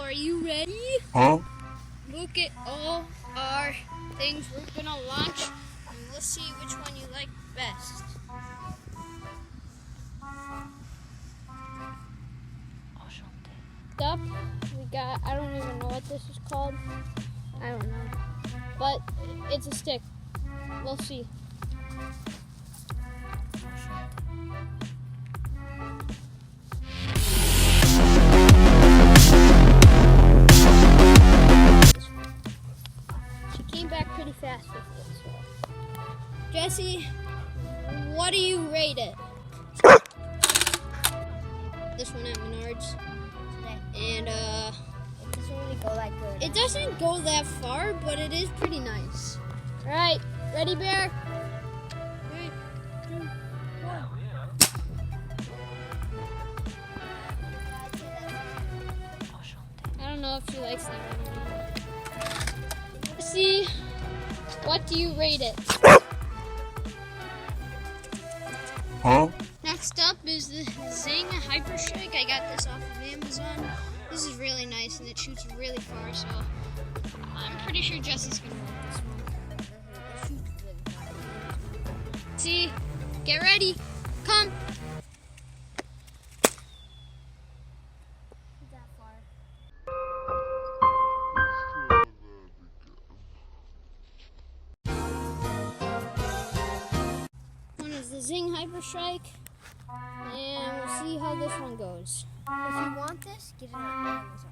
are you ready? Huh? Look at all our things we're gonna launch, and we'll see which one you like best. Stuff we got, I don't even know what this is called. I don't know. But it's a stick. We'll see. She came back pretty fast with it. So. Jesse, what do you rate it? This one at Menards. And It doesn't really go that good. it doesn't go that far, but it is pretty nice. All right, ready, Bear? 3, 2, 1. I don't know if she likes that one. See, what do you rate it? Huh? Next up is the Zing Hyper Strike. I got this off of Amazon. This is really nice and it shoots really far, so I'm pretty sure Jesse's gonna like this one. See, get ready, come. That far. One is the Zing Hyper Strike, and we'll see how this one goes. If you want this, get it on Amazon.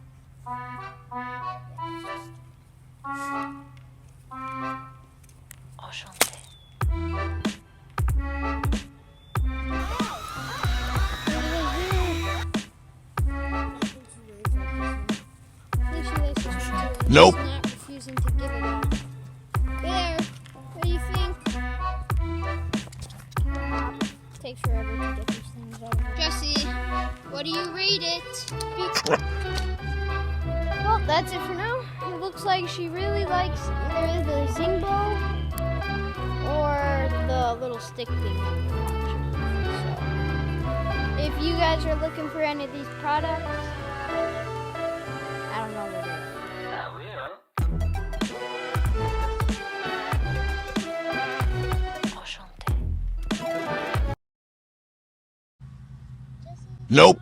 Nope. He's not refusing to give it up. Bear, what do you think? Takes forever to get these things out. Jesse, what do you rate it? Well, that's it for now. It looks like she really likes either the Zing Bow or the little stick thing. So, if you guys are looking for any of these products, I don't know what it is. Nope.